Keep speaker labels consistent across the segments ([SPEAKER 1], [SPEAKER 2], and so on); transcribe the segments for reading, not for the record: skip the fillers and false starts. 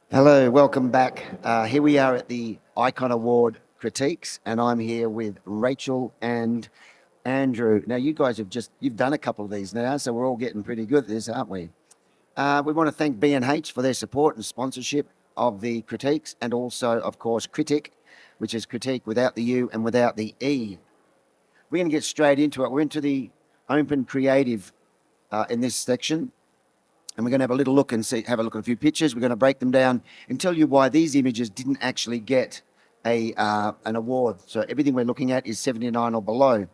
[SPEAKER 1] Hello, welcome back. Here we are at the Icon Award Critiques, and I'm here with Rachel and Andrew. Now, you guys you've done a couple of these now, so we're all getting pretty good at this, aren't we? We want to thank B&H for their support and sponsorship of the Critiques, and also, of course, Critiq, which is critique without the U and without the E. We're going to get straight into it. We're into the open creative in this section, and we're going to have a little look and have a look at a few pictures. We're going to break them down and tell you why these images didn't actually get an award. So everything we're looking at is 79 or below.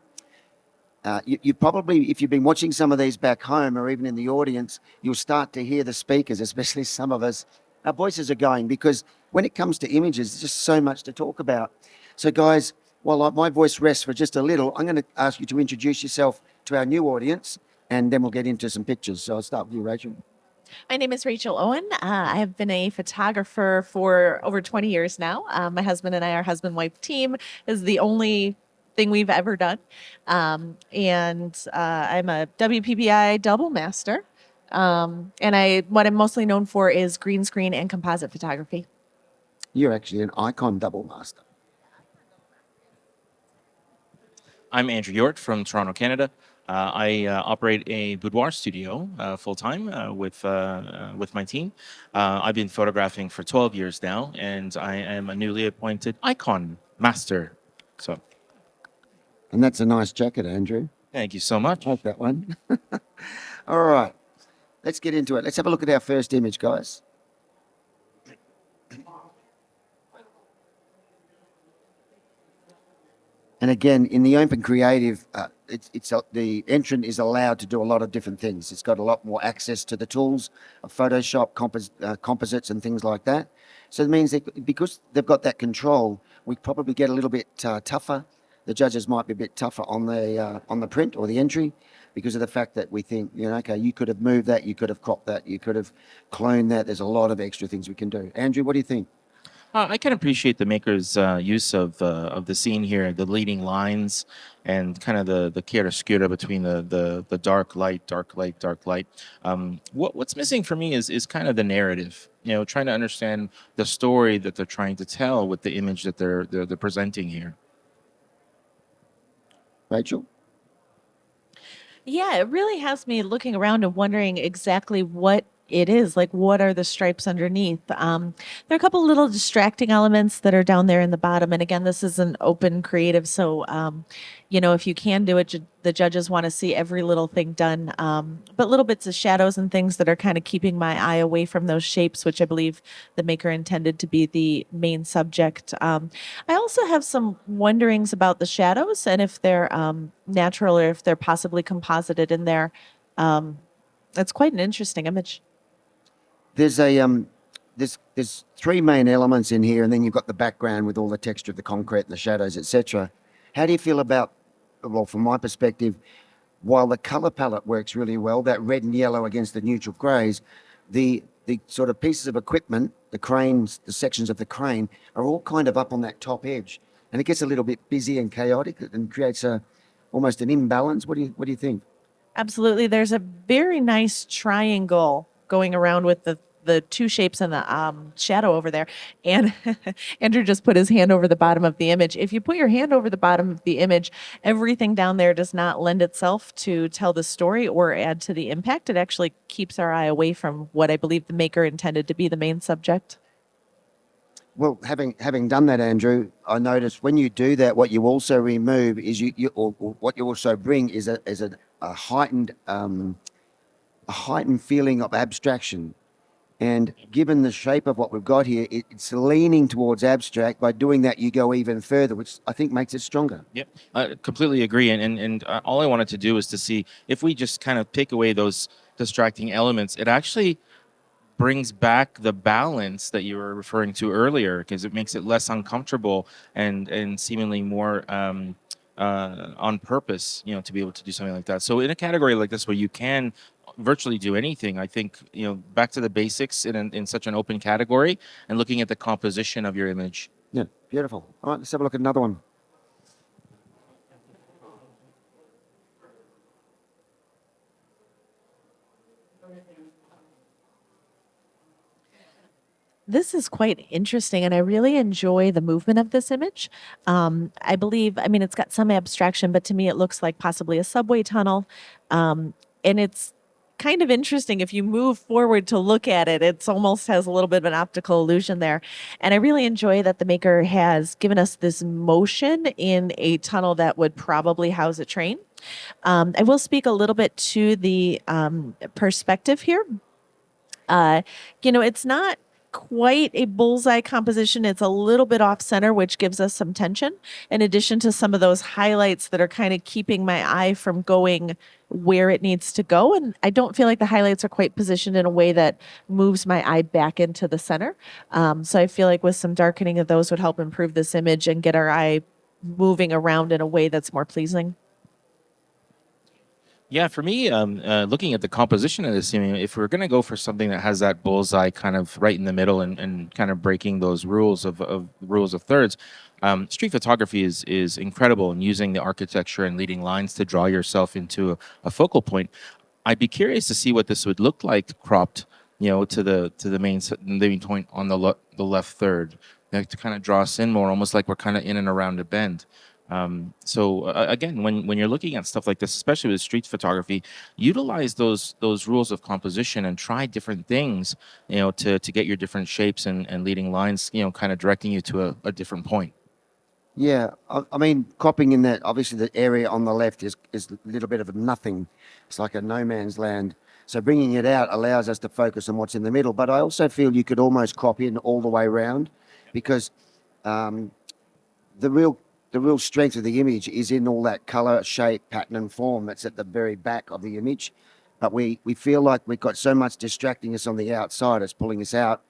[SPEAKER 1] You probably, if you've been watching some of these back home or even in the audience, you'll start to hear the speakers, especially some of us. Our voices are going because when it comes to images, there's just so much to talk about. So, guys, while my voice rests for just a little, I'm going to ask you to introduce yourself to our new audience, and then we'll get into some pictures. So I'll start with you, Rachel.
[SPEAKER 2] My name is Rachel Owen. I have been a photographer for over 20 years now. My husband and I, our husband-wife team, is the only thing we've ever done. I'm a WPPI double master. What I'm mostly known for is green screen and composite photography.
[SPEAKER 1] You're actually an icon double master.
[SPEAKER 3] I'm Andrew Hiorth from Toronto, Canada. I operate a boudoir studio full time with my team. I've been photographing for 12 years now, and I am a newly appointed icon master. So,
[SPEAKER 1] And that's a nice jacket, Andrew.
[SPEAKER 3] thank you so much.
[SPEAKER 1] I like that one. All right, let's get into it. Let's have a look at our first image, guys. And again, in the open creative, the entrant is allowed to do a lot of different things. It's got a lot more access to the tools of Photoshop, composites, and things like that. So it means that because they've got that control, we probably get a little bit tougher. The judges might be a bit tougher on the print or the entry because of the fact that we think, okay, you could have moved that, you could have cropped that, you could have cloned that. There's a lot of extra things we can do. Andrew, what do you think?
[SPEAKER 3] I can appreciate the maker's use of the scene here, the leading lines, and kind of the chiaroscuro between the dark light, dark light, dark light. What's missing for me is kind of the narrative. Trying to understand the story that they're trying to tell with the image that they're presenting here.
[SPEAKER 1] Rachel?
[SPEAKER 2] Yeah, it really has me looking around and wondering exactly what it is. Like, what are the stripes underneath? There are a couple little distracting elements that are down there in the bottom. And again, this is an open creative. So, if you can do it, the judges want to see every little thing done. But little bits of shadows and things that are kind of keeping my eye away from those shapes, which I believe the maker intended to be the main subject. I also have some wonderings about the shadows and if they're natural or if they're possibly composited in there. It's quite an interesting image.
[SPEAKER 1] There's there's three main elements in here, and then you've got the background with all the texture of the concrete and the shadows, etc. How do you feel about, well, from my perspective, while the color palette works really well, that red and yellow against the neutral grays, the sort of pieces of equipment, the cranes, the sections of the crane are all kind of up on that top edge, and it gets a little bit busy and chaotic and creates almost an imbalance. What do you think?
[SPEAKER 2] Absolutely. There's a very nice triangle going around with the two shapes and the shadow over there. And Andrew just put his hand over the bottom of the image. If you put your hand over the bottom of the image, everything down there does not lend itself to tell the story or add to the impact. It actually keeps our eye away from what I believe the maker intended to be the main subject.
[SPEAKER 1] Well, having done that, Andrew, I noticed when you do that, what you also remove is or what you also bring is a heightened feeling of abstraction. And given the shape of what we've got here, it's leaning towards abstract. By doing that, you go even further, which I think makes it stronger.
[SPEAKER 3] Yep, I completely agree. And all I wanted to do is to see if we just kind of take away those distracting elements, it actually brings back the balance that you were referring to earlier, because it makes it less uncomfortable and seemingly more on purpose, to be able to do something like that. So in a category like this where you can virtually do anything, I think, back to the basics in such an open category and looking at the composition of your image.
[SPEAKER 1] Yeah, beautiful. All right, let's have a look at another one.
[SPEAKER 2] This is quite interesting, and I really enjoy the movement of this image. I believe, I mean, it's got some abstraction, but to me, it looks like possibly a subway tunnel. And it's kind of interesting if you move forward to look at it, it's almost has a little bit of an optical illusion there. And I really enjoy that the maker has given us this motion in a tunnel that would probably house a train. I will speak a little bit to the perspective here. Uh, it's not quite a bullseye composition. It's a little bit off center, which gives us some tension, in addition to some of those highlights that are kind of keeping my eye from going where it needs to go. And I don't feel like the highlights are quite positioned in a way that moves my eye back into the center. So I feel like with some darkening of those would help improve this image and get our eye moving around in a way that's more pleasing.
[SPEAKER 3] Yeah, for me, looking at the composition of this, I mean, if we're going to go for something that has that bullseye kind of right in the middle and kind of breaking those rules of thirds, street photography is incredible in using the architecture and leading lines to draw yourself into a focal point. I'd be curious to see what this would look like cropped, to the main point on the left third, like to kind of draw us in more, almost like we're kind of in and around a bend. Again, when you're looking at stuff like this, especially with street photography, utilize those rules of composition and try different things, to get your different shapes and leading lines, kind of directing you to a different point.
[SPEAKER 1] Yeah, I mean, cropping in that, obviously the area on the left is a little bit of a nothing. It's like a no man's land. So bringing it out allows us to focus on what's in the middle. But I also feel you could almost crop in all the way around, because um, the real the real strength of the image is in all that color, shape, pattern, and form that's at the very back of the image. But we feel like we've got so much distracting us on the outside, it's pulling us out.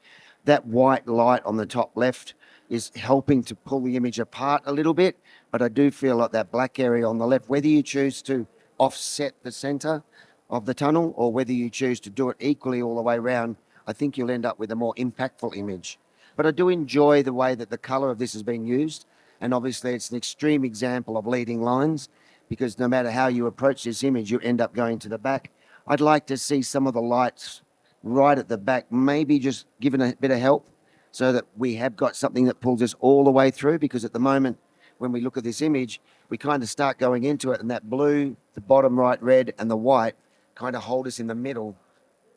[SPEAKER 1] That white light on the top left is helping to pull the image apart a little bit. But I do feel like that black area on the left, whether you choose to offset the center of the tunnel or whether you choose to do it equally all the way around, I think you'll end up with a more impactful image. But I do enjoy the way that the color of this has been used. And obviously, it's an extreme example of leading lines, because no matter how you approach this image, you end up going to the back. I'd like to see some of the lights right at the back, maybe just given a bit of help so that we have got something that pulls us all the way through. Because at the moment, when we look at this image, we kind of start going into it, and that blue, the bottom right red, and the white kind of hold us in the middle.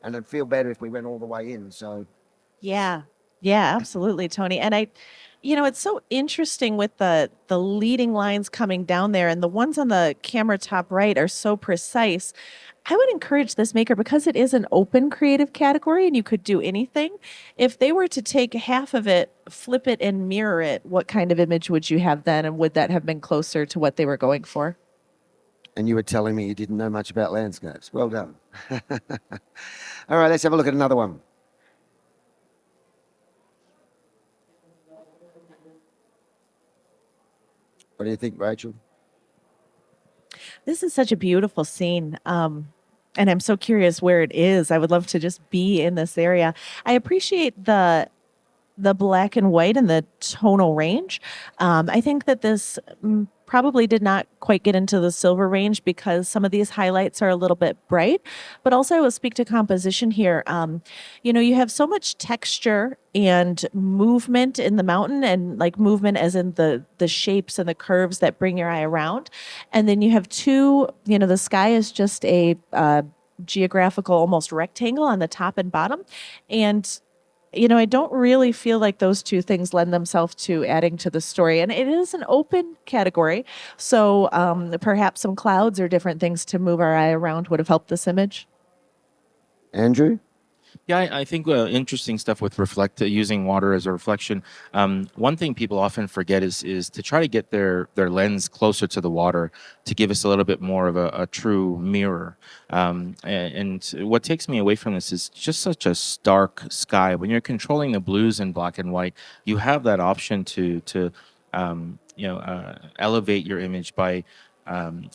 [SPEAKER 1] And it'd feel better if we went all the way in. So
[SPEAKER 2] Yeah. Yeah, absolutely, Tony. And it's so interesting with the leading lines coming down there, and the ones on the camera top right are so precise. I would encourage this maker, because it is an open creative category and you could do anything. If they were to take half of it, flip it and mirror it, what kind of image would you have then? And would that have been closer to what they were going for?
[SPEAKER 1] and you were telling me you didn't know much about landscapes. Well done. All right, let's have a look at another one. What do you think, Rachel?
[SPEAKER 2] This is such a beautiful scene. And I'm so curious where it is. I would love to just be in this area. I appreciate the black and white and the tonal range. I think that this probably did not quite get into the silver range because some of these highlights are a little bit bright. But also, I will speak to composition here. You have so much texture and movement in the mountain, and like movement as in the shapes and the curves that bring your eye around. And then you have two. The sky is just a geographical almost rectangle on the top and bottom, and I don't really feel like those two things lend themselves to adding to the story. And it is an open category. So perhaps some clouds or different things to move our eye around would have helped this image.
[SPEAKER 1] Andrew?
[SPEAKER 3] Yeah, I think interesting stuff with using water as a reflection. One thing people often forget is to try to get their lens closer to the water to give us a little bit more of a true mirror. And what takes me away from this is just such a stark sky. When you're controlling the blues in black and white, you have that option to elevate your image by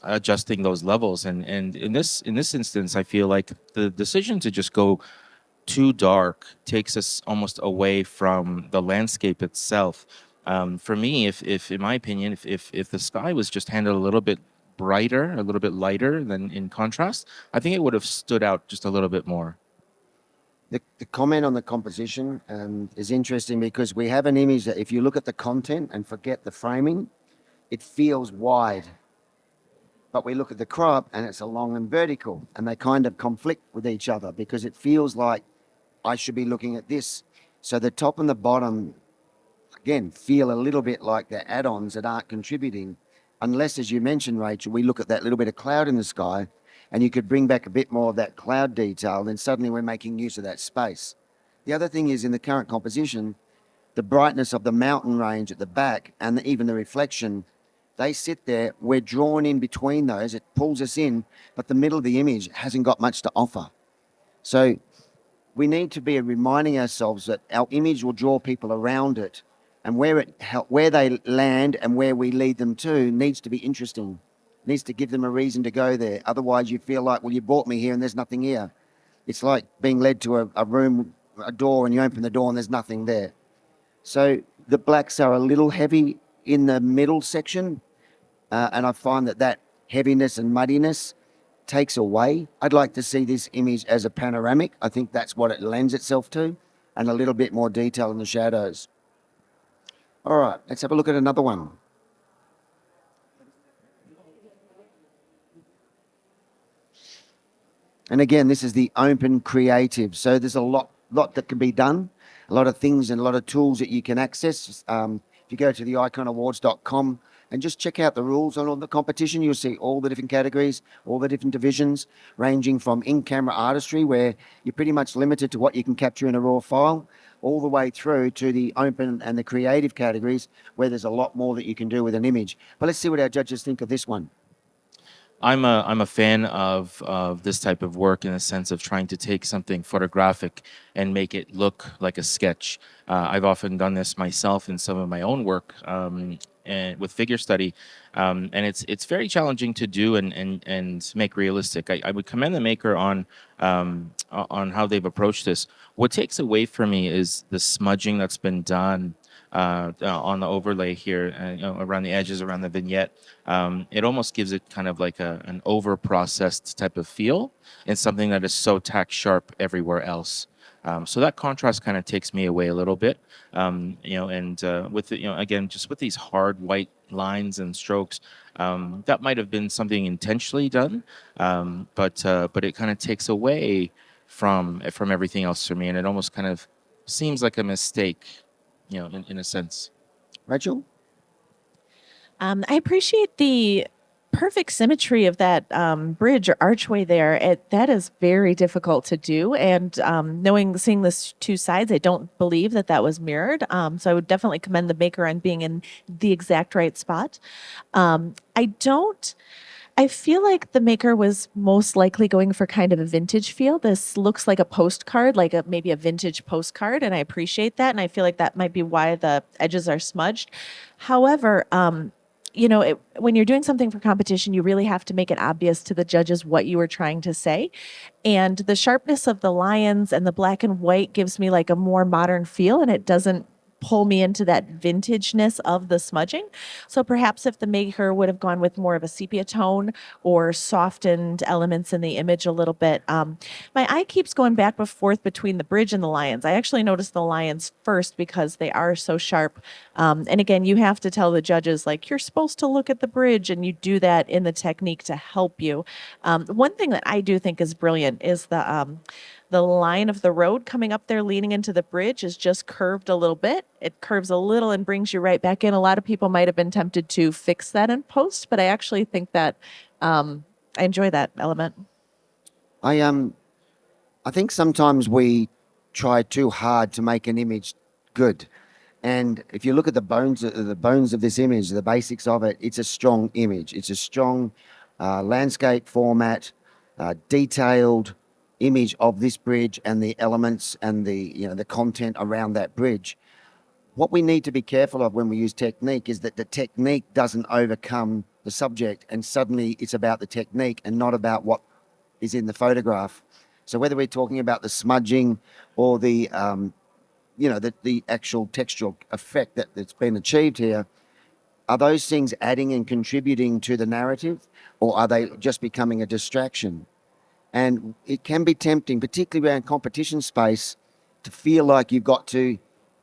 [SPEAKER 3] adjusting those levels. And in this instance, I feel like the decision to just go too dark takes us almost away from the landscape itself. For me, if in my opinion, if the sky was just handled a little bit brighter, a little bit lighter than in contrast, I think it would have stood out just a little bit more.
[SPEAKER 1] The comment on the composition is interesting because we have an image that if you look at the content and forget the framing, it feels wide. But we look at the crop and it's a long and vertical, and they kind of conflict with each other because it feels like I should be looking at this. So the top and the bottom, again, feel a little bit like the add-ons that aren't contributing, unless, as you mentioned, Rachel, we look at that little bit of cloud in the sky and you could bring back a bit more of that cloud detail, then suddenly we're making use of that space. The other thing is in the current composition, the brightness of the mountain range at the back and even the reflection, they sit there, we're drawn in between those, it pulls us in, but the middle of the image hasn't got much to offer. So we need to be reminding ourselves that our image will draw people around it, and where they land and where we lead them to needs to be interesting. Needs to give them a reason to go there. Otherwise, you feel like, well, you brought me here and there's nothing here. It's like being led to a room, a door, and you open the door and there's nothing there. So the blacks are a little heavy in the middle section, and I find that heaviness and muddiness takes away. I'd like to see this image as a panoramic. I think that's what it lends itself to, and a little bit more detail in the shadows. All right, let's have a look at another one. And again, this is the open creative. So there's a lot that can be done, a lot of things and a lot of tools that you can access. If you go to the iconawards.com and just check out the rules on all the competition, you'll see all the different categories, all the different divisions, ranging from in-camera artistry, where you're pretty much limited to what you can capture in a raw file, all the way through to the open and the creative categories, where there's a lot more that you can do with an image. But let's see what our judges think of this one.
[SPEAKER 3] I'm a fan of this type of work in the sense of trying to take something photographic and make it look like a sketch. I've often done this myself in some of my own work and with figure study, and it's very challenging to do and make realistic. I would commend the maker on how they've approached this. What takes away from me is the smudging that's been done on the overlay here, around the edges, around the vignette. It almost gives it kind of like an over-processed type of feel, and something that is so tack sharp everywhere else. So that contrast kind of takes me away a little bit, and with the, again, just with these hard white lines and strokes, that might have been something intentionally done, but it kind of takes away from everything else for me, and it almost kind of seems like a mistake, in a sense.
[SPEAKER 1] Rachel?
[SPEAKER 2] I appreciate the perfect symmetry of that bridge or archway there. That is very difficult to do. And seeing this two sides, I don't believe that was mirrored. So I would definitely commend the maker on being in the exact right spot. I feel like the maker was most likely going for kind of a vintage feel. This looks like a postcard, like maybe a vintage postcard, and I appreciate that. And I feel like that might be why the edges are smudged. However, when you're doing something for competition, you really have to make it obvious to the judges what you were trying to say. And the sharpness of the lions and the black and white gives me like a more modern feel, and it doesn't pull me into that vintageness of the smudging. So perhaps if the maker would have gone with more of a sepia tone or softened elements in the image a little bit. My eye keeps going back and forth between the bridge and the lions. I actually noticed the lions first because they are so sharp. And again, you have to tell the judges, like, you're supposed to look at the bridge, and you do that in the technique to help you. One thing that I do think is brilliant is the line of the road coming up there leading into the bridge is just curved a little bit. It curves a little and brings you right back in. A lot of people might have been tempted to fix that in post, but I actually think that I enjoy that element.
[SPEAKER 1] I think sometimes we try too hard to make an image good. And if you look at the bones of this image, the basics of it, it's a strong image. It's a strong landscape format, detailed image of this bridge and the elements and the content around that bridge. What we need to be careful of when we use technique is that the technique doesn't overcome the subject, and suddenly it's about the technique and not about what is in the photograph. So whether we're talking about the smudging or the actual textural effect that's been achieved here, are those things adding and contributing to the narrative, or are they just becoming a distraction? And it can be tempting, particularly around competition space, to feel like you've got to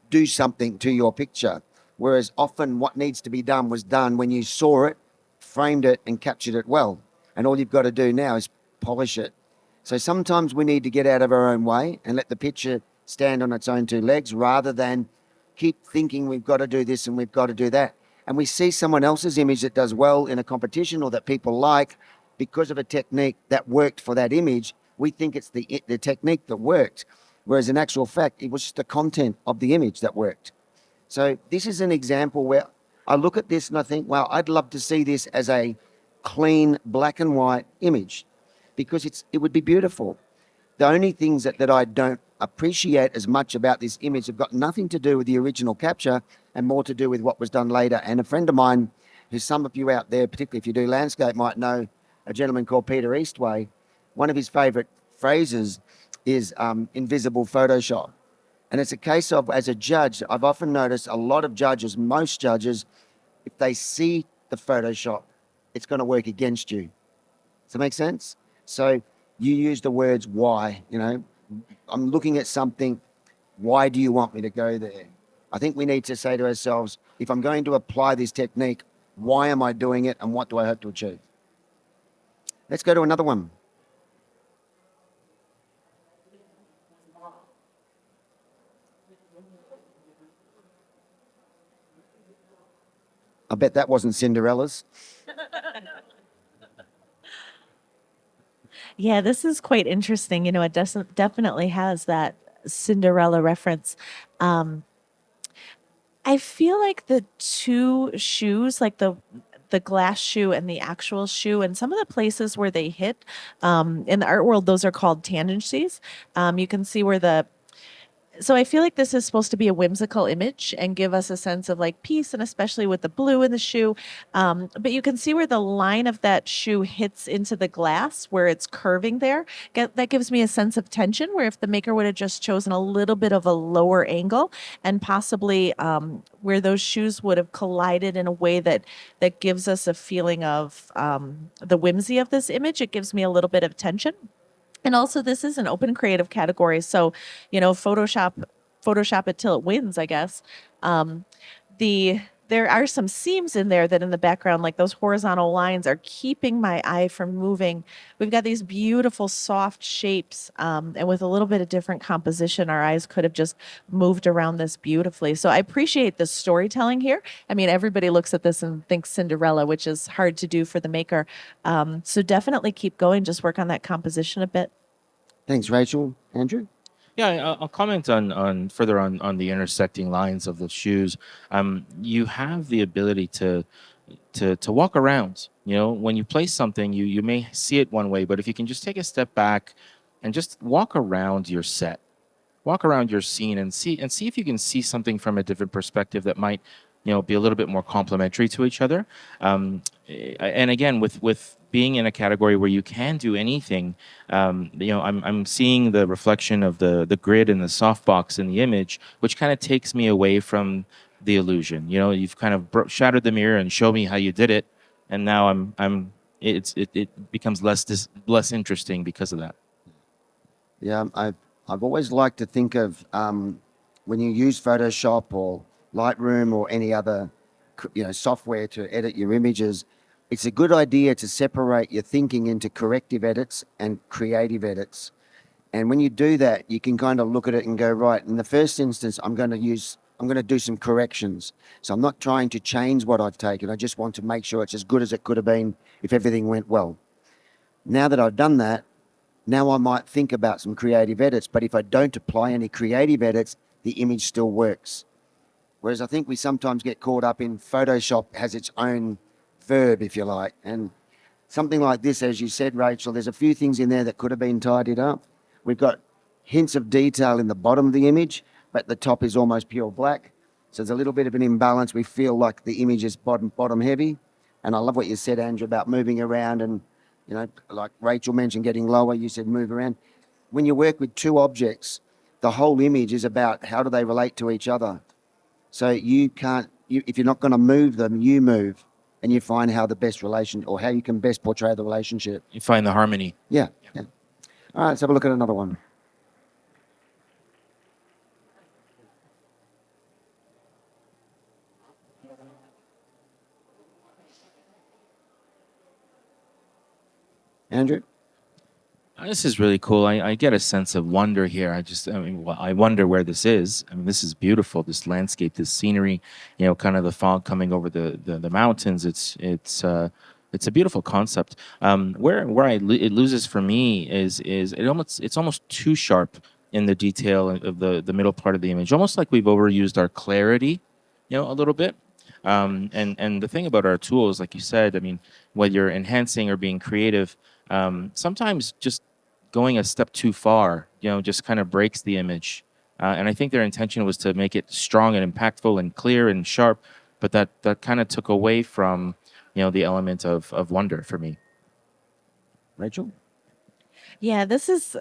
[SPEAKER 1] do something to your picture. Whereas often what needs to be done was done when you saw it, framed it, and captured it well. And all you've got to do now is polish it. So sometimes we need to get out of our own way and let the picture stand on its own two legs rather than keep thinking we've got to do this and we've got to do that. And we see someone else's image that does well in a competition or that people like because of a technique that worked for that image. We think it's the technique that worked, whereas in actual fact, it was just the content of the image that worked. So this is an example where I look at this and I think, wow, I'd love to see this as a clean black and white image because it would be beautiful. The only things that I don't appreciate as much about this image have got nothing to do with the original capture and more to do with what was done later. And a friend of mine, who some of you out there, particularly if you do landscape, might know, a gentleman called Peter Eastway, one of his favourite phrases is invisible Photoshop. And it's a case of, as a judge, I've often noticed a lot of judges, most judges, if they see the Photoshop, it's going to work against you. Does that make sense? So you use the words why, I'm looking at something, why do you want me to go there? I think we need to say to ourselves, if I'm going to apply this technique, why am I doing it and what do I hope to achieve? Let's go to another one. I bet that wasn't Cinderella's.
[SPEAKER 2] Yeah, this is quite interesting. It definitely has that Cinderella reference. Um, I feel like the two shoes, like the glass shoe and the actual shoe, and some of the places where they hit in the art world, those are called tangencies. You can see where so I feel like this is supposed to be a whimsical image and give us a sense of like peace, and especially with the blue in the shoe. But you can see where the line of that shoe hits into the glass, where it's curving there. That gives me a sense of tension, where if the maker would have just chosen a little bit of a lower angle and possibly where those shoes would have collided in a way that gives us a feeling of the whimsy of this image, it gives me a little bit of tension. And also, this is an open creative category, so Photoshop it till it wins, I guess. Um, there are some seams in there that in the background, like those horizontal lines, are keeping my eye from moving. We've got these beautiful soft shapes, and with a little bit of different composition, our eyes could have just moved around this beautifully. So I appreciate the storytelling here. I mean, everybody looks at this and thinks Cinderella, which is hard to do for the maker. So definitely keep going. Just work on that composition a bit.
[SPEAKER 1] Thanks, Rachel. Andrew?
[SPEAKER 3] Yeah, I'll comment on further on the intersecting lines of the shoes. You have the ability to walk around. When you place something, you may see it one way, but if you can just take a step back and just walk around your set, walk around your scene, and see if you can see something from a different perspective that might be a little bit more complementary to each other. And again, with being in a category where you can do anything, I'm seeing the reflection of the grid and the softbox in the image, which kind of takes me away from the illusion. You've kind of shattered the mirror and show me how you did it, and now it becomes less interesting because of that.
[SPEAKER 1] Yeah, I've always liked to think of when you use Photoshop or Lightroom or any other software to edit your images, it's a good idea to separate your thinking into corrective edits and creative edits. And when you do that, you can kind of look at it and go, right, in the first instance, I'm going to do some corrections. So I'm not trying to change what I've taken. I just want to make sure it's as good as it could have been if everything went well. Now that I've done that, now I might think about some creative edits, but if I don't apply any creative edits, the image still works. Whereas I think we sometimes get caught up in Photoshop has its own verb, if you like. And something like this, as you said, Rachel, there's a few things in there that could have been tidied up. We've got hints of detail in the bottom of the image, but the top is almost pure black. So there's a little bit of an imbalance. We feel like the image is bottom heavy. And I love what you said, Andrew, about moving around and, like Rachel mentioned, getting lower. You said move around. When you work with two objects, the whole image is about how do they relate to each other. So if you're not going to move them, you move and you find how the best relation or how you can best portray the relationship.
[SPEAKER 3] You find the harmony.
[SPEAKER 1] Yeah. All right, let's have a look at another one. Andrew?
[SPEAKER 3] This is really cool. I get a sense of wonder here. I wonder where this is. I mean, this is beautiful. This landscape, this scenery, kind of the fog coming over the mountains. It's a beautiful concept. It loses for me is it's almost too sharp in the detail of the middle part of the image. Almost like we've overused our clarity, a little bit. And the thing about our tools, like you said, I mean, whether you're enhancing or being creative, sometimes just going a step too far, just kind of breaks the image. And I think their intention was to make it strong and impactful and clear and sharp, but that kind of took away from, the element of wonder for me.
[SPEAKER 1] Rachel?
[SPEAKER 2] Yeah, this is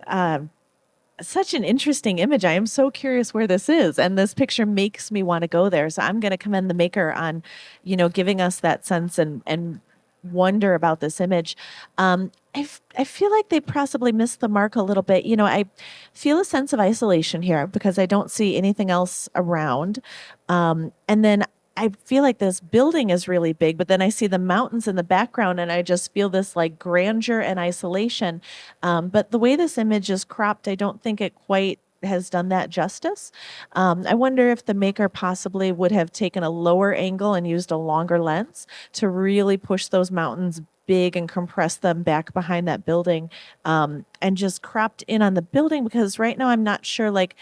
[SPEAKER 2] such an interesting image. I am so curious where this is, and this picture makes me want to go there. So I'm going to commend the maker on, giving us that sense and wonder about this image. I feel like they possibly missed the mark a little bit. I feel a sense of isolation here because I don't see anything else around. And then I feel like this building is really big, but then I see the mountains in the background and I just feel this like grandeur and isolation. But the way this image is cropped, I don't think it quite has done that justice. I wonder if the maker possibly would have taken a lower angle and used a longer lens to really push those mountains big and compress them back behind that building, and just cropped in on the building, because right now I'm not sure, like,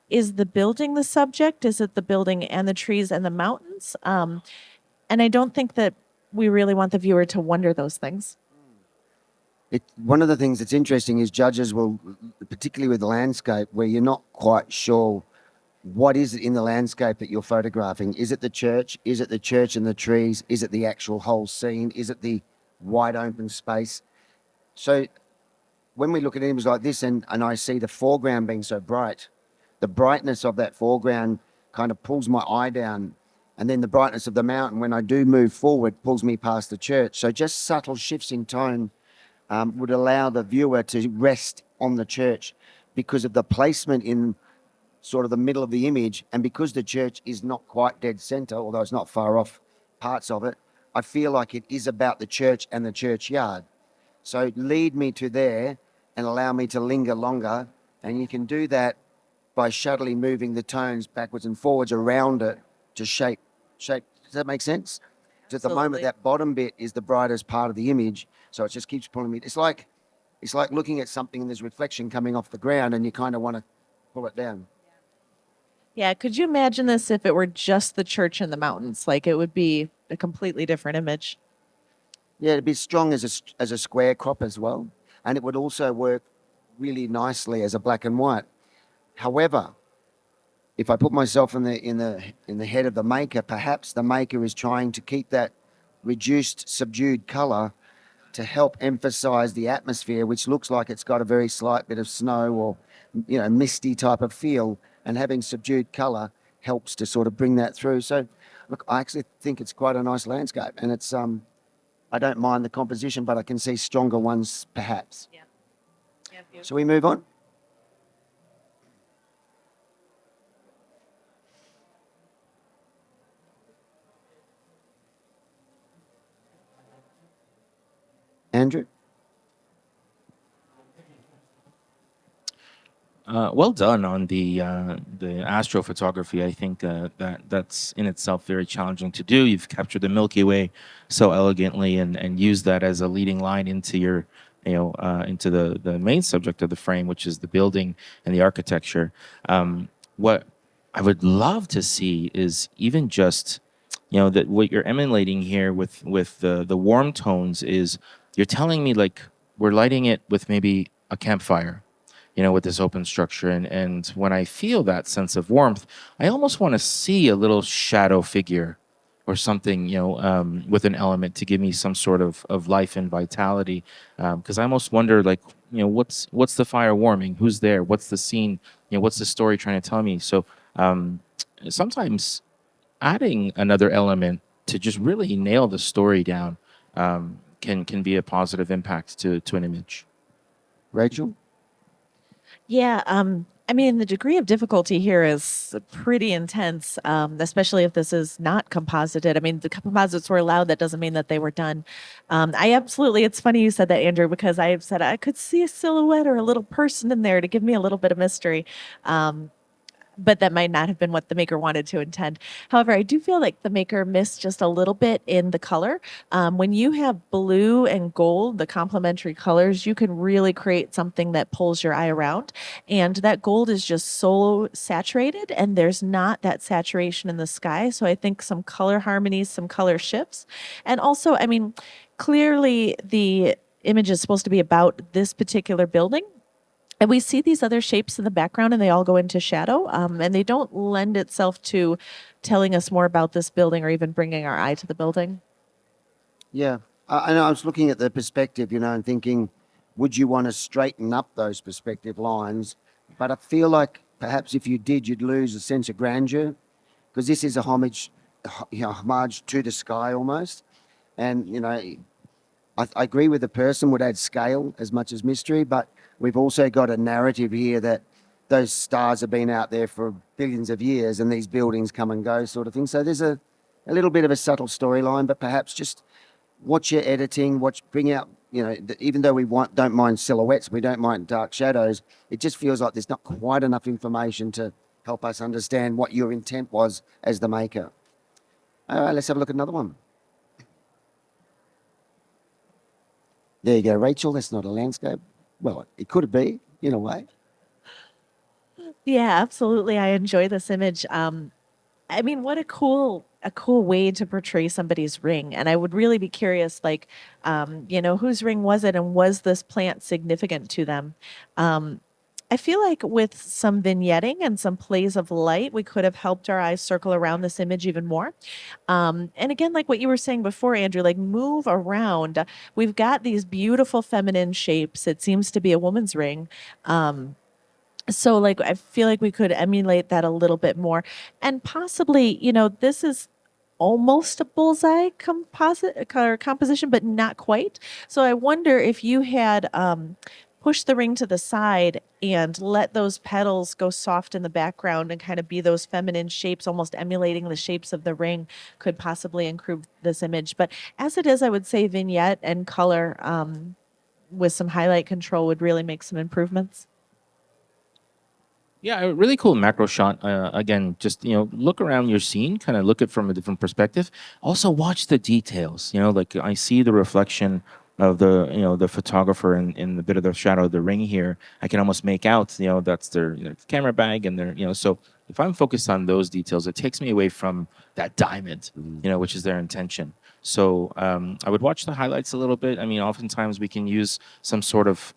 [SPEAKER 2] is the building the subject? Is it the building and the trees and the mountains? And I don't think that we really want the viewer to wonder those things.
[SPEAKER 1] One of the things that's interesting is judges will, particularly with the landscape, where you're not quite sure what is it in the landscape that you're photographing. Is it the church? Is it the church and the trees? Is it the actual whole scene? Is it the wide open space? So when we look at images like this and I see the foreground being so bright, the brightness of that foreground kind of pulls my eye down. And then the brightness of the mountain, when I do move forward, pulls me past the church. So just subtle shifts in tone would allow the viewer to rest on the church because of the placement in sort of the middle of the image, and because the church is not quite dead center, although it's not far off parts of it, I feel like it is about the church and the churchyard. So lead me to there and allow me to linger longer, and you can do that by subtly moving the tones backwards and forwards around it to shape. Does that make sense? So at the moment,
[SPEAKER 2] Absolutely.
[SPEAKER 1] that bottom bit is the brightest part of the image, so it just keeps pulling me. It's like looking at something and there's reflection coming off the ground, and you kind of want to pull it down.
[SPEAKER 2] Yeah, could you imagine this if it were just the church in the mountains? Like, it would be a completely different image.
[SPEAKER 1] Yeah, it'd be strong as a square crop as well, and it would also work really nicely as a black and white. However, if I put myself in the head of the maker, perhaps the maker is trying to keep that reduced, subdued color to help emphasize the atmosphere, which looks like it's got a very slight bit of snow or misty type of feel, and having subdued color helps to sort of bring that through. So, look, I actually think it's quite a nice landscape, and it's I don't mind the composition, but I can see stronger ones perhaps.
[SPEAKER 2] Yeah.
[SPEAKER 1] Shall we move on? Andrew?
[SPEAKER 3] Well done on the astrophotography. I think that's in itself very challenging to do. You've captured the Milky Way so elegantly and used that as a leading line into your, into the main subject of the frame, which is the building and the architecture. What I would love to see is even just, that what you're emulating here with the warm tones is you're telling me like we're lighting it with maybe a campfire, with this open structure. And when I feel that sense of warmth, I almost want to see a little shadow figure or something, with an element to give me some sort of life and vitality. Because I almost wonder, like, what's the fire warming? Who's there? What's the scene? What's the story trying to tell me? So sometimes adding another element to just really nail the story down can be a positive impact to an image.
[SPEAKER 1] Rachel?
[SPEAKER 2] Yeah, I mean, the degree of difficulty here is pretty intense, especially if this is not composited. I mean, the composites were allowed. That doesn't mean that they were done. I absolutely, it's funny you said that, Andrew, because I have said I could see a silhouette or a little person in there to give me a little bit of mystery. But that might not have been what the maker wanted to intend. However, I do feel like the maker missed just a little bit in the color. When you have blue and gold, the complementary colors, you can really create something that pulls your eye around. And that gold is just so saturated, and there's not that saturation in the sky. So I think some color harmonies, some color shifts. And also, I mean, clearly the image is supposed to be about this particular building, and we see these other shapes in the background and they all go into shadow, and they don't lend itself to telling us more about this building or even bringing our eye to the building.
[SPEAKER 1] Yeah. And I was looking at the perspective, and thinking, would you want to straighten up those perspective lines? But I feel like perhaps if you did, you'd lose a sense of grandeur, because this is a homage to the sky almost. And, I agree with the person would add scale as much as mystery, but we've also got a narrative here that those stars have been out there for billions of years and these buildings come and go sort of thing. So there's a little bit of a subtle storyline, but perhaps just watch your editing, bring out, even though don't mind silhouettes, we don't mind dark shadows, it just feels like there's not quite enough information to help us understand what your intent was as the maker. All right, let's have a look at another one. There you go, Rachel. That's not a landscape. Well, it could be in a way.
[SPEAKER 2] Yeah, absolutely. I enjoy this image. I mean, what a cool way to portray somebody's ring. And I would really be curious, like, whose ring was it, and was this plant significant to them? Um, I feel like with some vignetting and some plays of light, we could have helped our eyes circle around this image even more. And again, like what you were saying before, Andrew, like move around. We've got these beautiful feminine shapes. It seems to be a woman's ring. So like I feel like we could emulate that a little bit more, and possibly, this is almost a bullseye composite or composition, but not quite. So I wonder if you had pushed the ring to the side and let those petals go soft in the background and kind of be those feminine shapes, almost emulating the shapes of the ring, could possibly improve this image. But as it is, I would say vignette and color with some highlight control would really make some improvements.
[SPEAKER 3] Yeah, a really cool macro shot. Again, just look around your scene, kind of look at it from a different perspective. Also, watch the details. Like I see the reflection of the photographer in the bit of the shadow of the ring here. I can almost make out that's their camera bag and their So if I'm focused on those details, it takes me away from that diamond, which is their intention. So I would watch the highlights a little bit. I mean, oftentimes we can use some sort of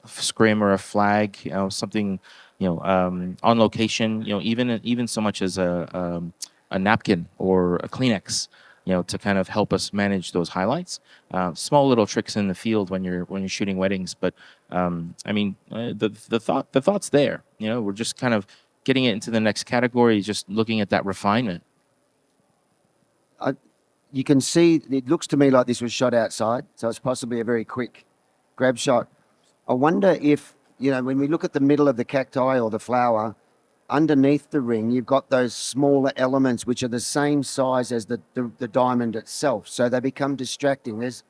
[SPEAKER 3] scrim or a flag, something on location, even so much as a napkin or a Kleenex, to kind of help us manage those highlights. Small little tricks in the field when you're shooting weddings, but I mean, the thought's there. We're just kind of getting it into the next category, just looking at that refinement.
[SPEAKER 1] You can see, it looks to me like this was shot outside, so it's possibly a very quick grab shot. I wonder if, when we look at the middle of the cacti or the flower, underneath the ring, you've got those smaller elements which are the same size as the diamond itself. So they become distracting. There's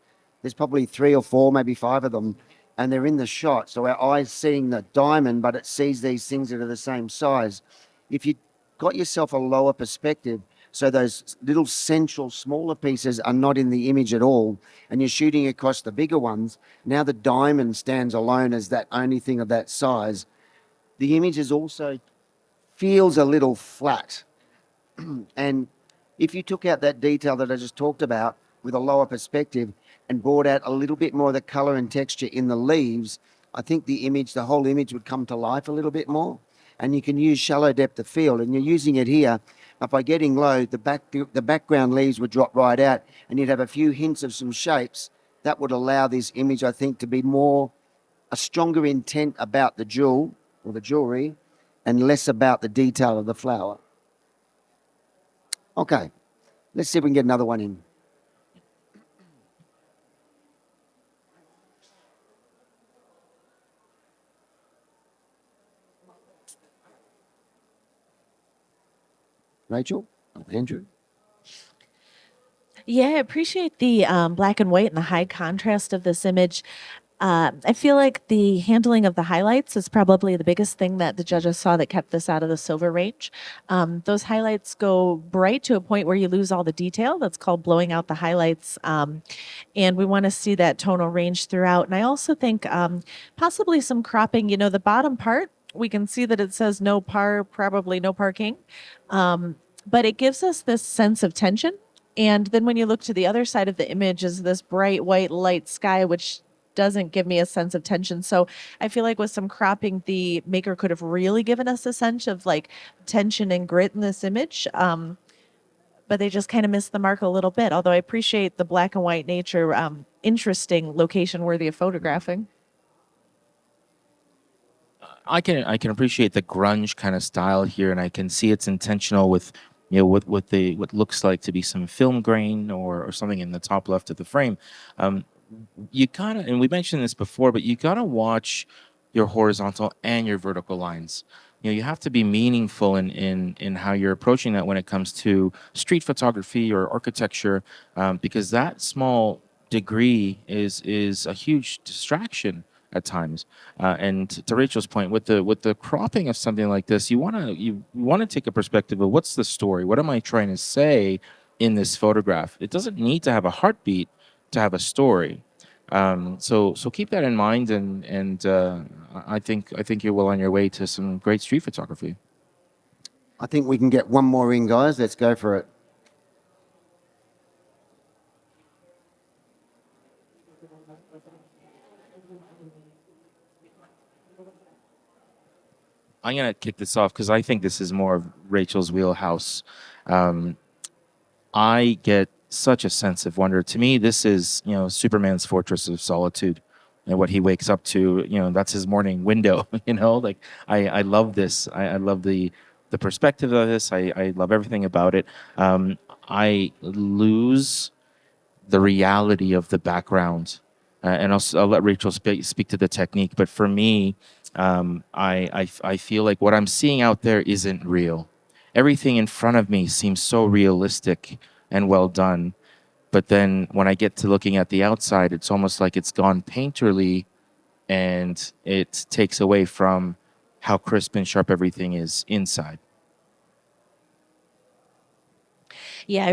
[SPEAKER 1] probably 3 or 4, maybe 5 of them, and they're in the shot. So our eye's seeing the diamond, but it sees these things that are the same size. If you got yourself a lower perspective, so those little central smaller pieces are not in the image at all, and you're shooting across the bigger ones, now the diamond stands alone as that only thing of that size. The image is also feels a little flat. And if you took out that detail that I just talked about with a lower perspective and brought out a little bit more of the color and texture in the leaves, I think the whole image would come to life a little bit more. And you can use shallow depth of field, and you're using it here. But by getting low, the background leaves would drop right out, and you'd have a few hints of some shapes that would allow this image, I think, to be a stronger intent about the jewel or the jewelry, and less about the detail of the flower. Okay, let's see if we can get another one in. Rachel? Andrew?
[SPEAKER 2] Yeah, I appreciate the black and white and the high contrast of this image. I feel like the handling of the highlights is probably the biggest thing that the judges saw that kept this out of the silver range. Those highlights go bright to a point where you lose all the detail. That's called blowing out the highlights. And we want to see that tonal range throughout. And I also think possibly some cropping. You know, the bottom part, we can see that it says no par, probably no parking. But it gives us this sense of tension. And then when you look to the other side of the image is this bright white light sky, which doesn't give me a sense of tension. So I feel like with some cropping, the maker could have really given us a sense of like tension and grit in this image. But they just kind of missed the mark a little bit. Although I appreciate the black and white nature, interesting location worthy of photographing.
[SPEAKER 3] I can appreciate the grunge kind of style here, and I can see it's intentional with, you know, with the what looks like to be some film grain or something in the top left of the frame. You kind of, and we mentioned this before, but you gotta watch your horizontal and your vertical lines. You know, you have to be meaningful in how you're approaching that when it comes to street photography or architecture, because that small degree is a huge distraction at times. And to Rachel's point, with the cropping of something like this, you wanna take a perspective of what's the story, what am I trying to say in this photograph. It doesn't need to have a heartbeat to have a story. So keep that in mind, and I think you're well on your way to some great street photography.
[SPEAKER 1] I think we can get one more in, guys. Let's go for it.
[SPEAKER 3] I'm gonna kick this off because I think this is more of Rachel's wheelhouse. Um, I get such a sense of wonder. To me, this is, you know, Superman's fortress of solitude, and what he wakes up to. You know, that's his morning window. You know, like I love this. I love the perspective of this. I love everything about it. I lose the reality of the background. And I'll let Rachel speak to the technique. But for me, I feel like what I'm seeing out there isn't real. Everything in front of me seems so realistic and well done. But then when I get to looking at the outside, it's almost like it's gone painterly, and it takes away from how crisp and sharp everything is inside.
[SPEAKER 2] Yeah,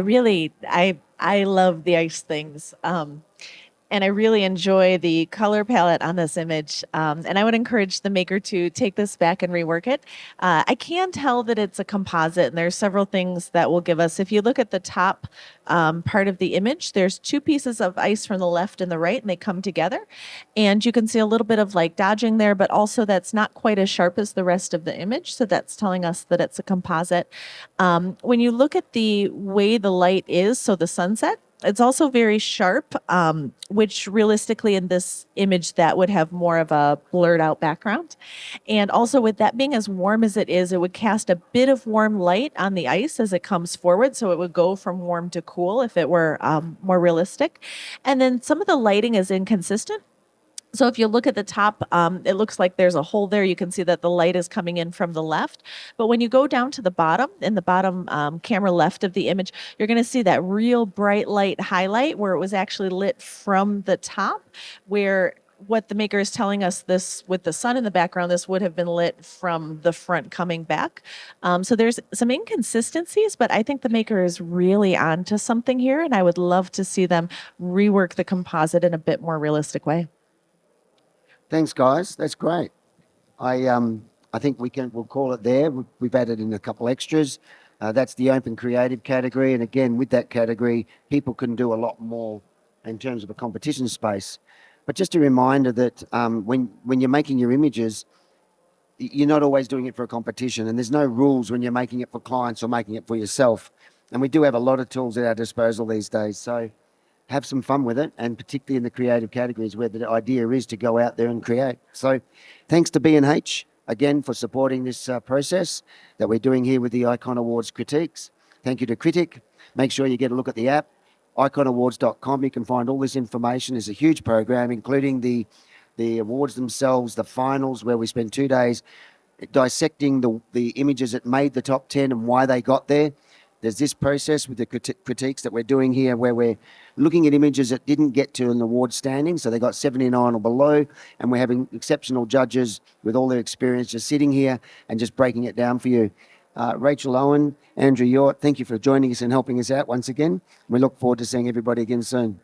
[SPEAKER 2] I love the ice things. And I really enjoy the color palette on this image. And I would encourage the maker to take this back and rework it. I can tell that it's a composite, and there's several things that will give us. If you look at the top part of the image, there's two pieces of ice from the left and the right, and they come together. And you can see a little bit of like dodging there, but also that's not quite as sharp as the rest of the image. So that's telling us that it's a composite. When you look at the way the light is, so the sunset, it's also very sharp, which realistically in this image that would have more of a blurred out background. And also with that being as warm as it is, it would cast a bit of warm light on the ice as it comes forward. So it would go from warm to cool if it were more realistic. And then some of the lighting is inconsistent. So if you look at the top, it looks like there's a hole there. You can see that the light is coming in from the left. But when you go down to the bottom, in the bottom camera left of the image, you're going to see that real bright light highlight where it was actually lit from the top, where what the maker is telling us, this with the sun in the background, this would have been lit from the front coming back. So there's some inconsistencies, but I think the maker is really onto something here, and I would love to see them rework the composite in a bit more realistic way.
[SPEAKER 1] Thanks, guys. That's great. I think we'll call it there. We've added in a couple extras. That's the open creative category, and again, with that category, people can do a lot more in terms of a competition space. But just a reminder that when you're making your images, you're not always doing it for a competition, and there's no rules when you're making it for clients or making it for yourself. And we do have a lot of tools at our disposal these days, so have some fun with it, and particularly in the creative categories where the idea is to go out there and create. So thanks to B&H again for supporting this process that we're doing here with the Icon Awards critiques. Thank you to Critiq. Make sure you get a look at the app, iconawards.com. You can find all this information. It's a huge program, including the awards themselves, the finals, where we spend 2 days dissecting the images that made the top 10 and why they got there. There's this process with the critiques that we're doing here where we're looking at images that didn't get to an award standing, so they got 79 or below, and we're having exceptional judges with all their experience just sitting here and just breaking it down for you. Rachel, Owen, Andrew, Hiorth, thank you for joining us and helping us out once again. We look forward to seeing everybody again soon.